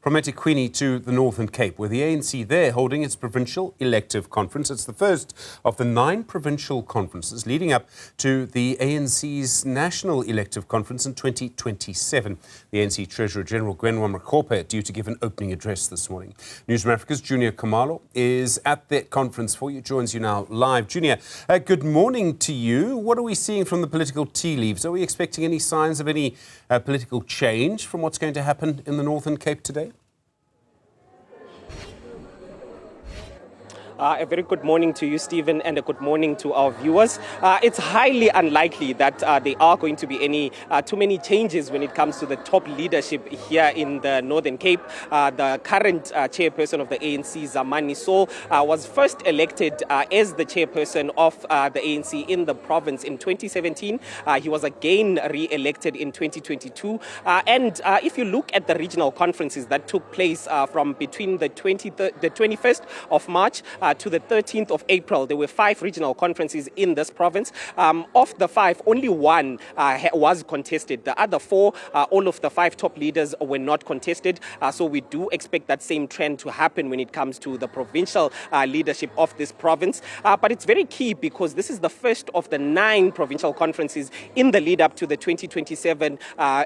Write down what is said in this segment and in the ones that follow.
From eThekwini to the Northern Cape, where the ANC there holding its provincial elective conference. It's the first of the 9 provincial conferences leading up to the ANC's national elective conference in 2027. The ANC Treasurer General Gwenwa Makgopa due to give an opening address this morning. Newzroom Afrika's Juniour Khumalo is at that conference for you, joins you now live. Juniour, good morning to you. What are we seeing from the political tea leaves? Are we expecting any signs of any political change from what's going to happen in the Northern Cape today? A very good morning to you, Stephen, and a good morning to our viewers. It's highly unlikely that there are going to be any too many changes when it comes to the top leadership here in the Northern Cape. The current chairperson of the ANC, Zamani Saul, was first elected as the chairperson of the ANC in the province in 2017. He was again re-elected in 2022. And if you look at the regional conferences that took place from between the 21st of March to the 13th of April, there were 5 regional conferences in this province. Of the 5, only one was contested. The other 4, all of the 5 top leaders were not contested. So we do expect that same trend to happen when it comes to the provincial leadership of this province. But it's very key because this is the first of the 9 provincial conferences in the lead up to the 2027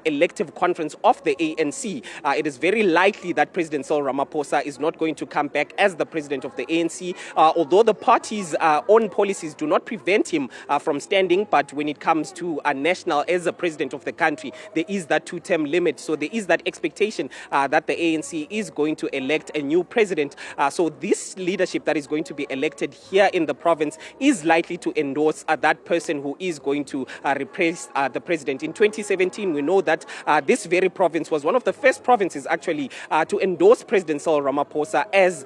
elective conference of the ANC. It is very likely that President Cyril Ramaphosa is not going to come back as the president of the ANC. Although the party's own policies do not prevent him from standing, but when it comes to a national as a president of the country, there is that 2-term limit. So there is that expectation that the ANC is going to elect a new president. So this leadership that is going to be elected here in the province is likely to endorse that person who is going to replace the president. In 2017, we know that this very province was one of the first provinces actually to endorse President Cyril Ramaphosa as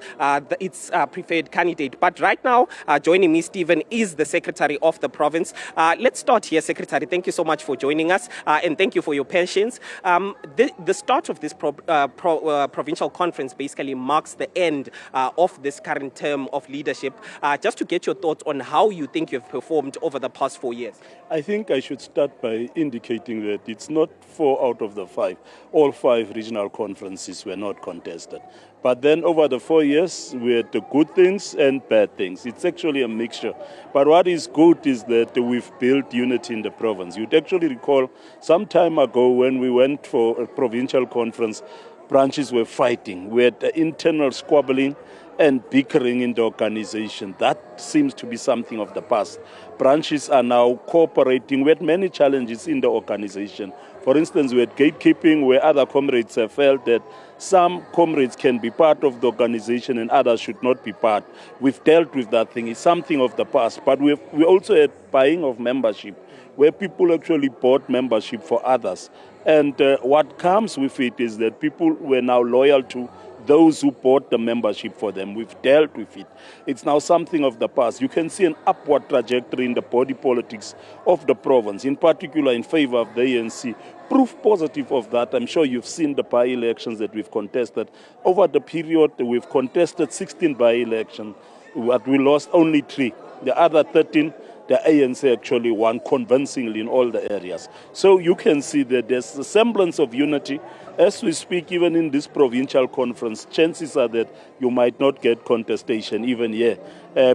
its preferred candidate. But right now, joining me, Stephen, is the Secretary of the province. Let's start here, Secretary. Thank you so much for joining us, and thank you for your patience. The start of this provincial conference basically marks the end of this current term of leadership. Just to get your thoughts on how you think you've performed over the past 4 years. I think I should start by indicating that it's not 4 out of the 5. All 5 regional conferences were not contested. But then over the 4 years, we had the good things and bad things. It's actually a mixture. But what is good is that we've built unity in the province. You'd actually recall some time ago when we went for a provincial conference, branches were fighting. We had internal squabbling and bickering in the organization. That seems to be something of the past. Branches are now cooperating. We had many challenges in the organization. For instance, we had gatekeeping where other comrades have felt that some comrades can be part of the organization and others should not be part. We've dealt with that thing. It's something of the past. But we also had buying of membership, where people actually bought membership for others. And what comes with it is that people were now loyal to those who bought the membership for them. We've dealt with it. It's now something of the past. You can see an upward trajectory in the body politics of the province, in particular in favor of the ANC. Proof positive of that, I'm sure you've seen the by-elections that we've contested. Over the period, we've contested 16 by-elections, but we lost only 3. The other 13, the ANC actually won convincingly in all the areas. So you can see that there's a semblance of unity. As we speak, even in this provincial conference, chances are that you might not get contestation even here,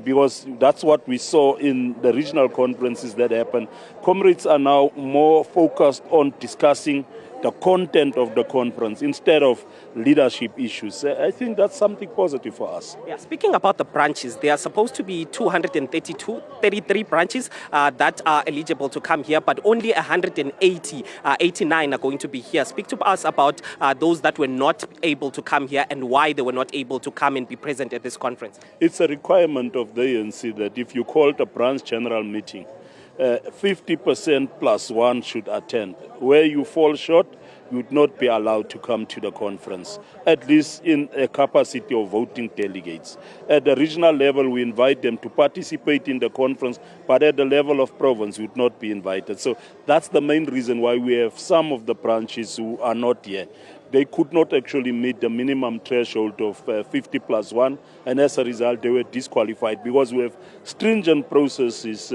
because that's what we saw in the regional conferences that happened. Comrades are now more focused on discussing the content of the conference instead of leadership issues. I think that's something positive for us. Yeah, speaking about the branches, there are supposed to be 33 branches that are eligible to come here, but only 89 are going to be here. Speak to us about those that were not able to come here and why they were not able to come and be present at this conference. It's a requirement of the ANC that if you call a branch general meeting, 50% plus 1 should attend. Where you fall short, you would not be allowed to come to the conference, at least in a capacity of voting delegates. At the regional level, we invite them to participate in the conference, but at the level of province, would not be invited. So that's the main reason why we have some of the branches who are not here. They could not actually meet the minimum threshold of 50 plus 1, and as a result, they were disqualified because we have stringent processes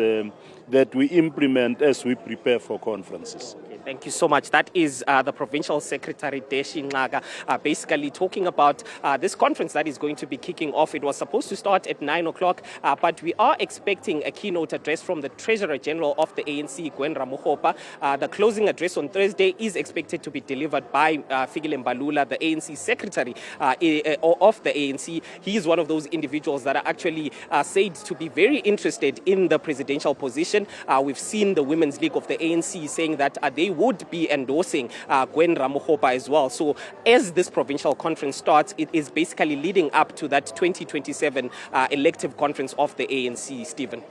that we implement as we prepare for conferences. Okay. Thank you so much. That is the Provincial Secretary, Deshi Nxaka, basically talking about this conference that is going to be kicking off. It was supposed to start at 9 o'clock, but we are expecting a keynote address from the Treasurer General of the ANC, Gwen Ramokgopa. The closing address on Thursday is expected to be delivered by Fikile Mbalula, the ANC Secretary of the ANC. He is one of those individuals that are actually said to be very interested in the presidential position. We've seen the Women's League of the ANC saying that they would be endorsing Gwen Ramokgopa as well. So as this provincial conference starts, it is basically leading up to that 2027 elective conference of the ANC, Stephen.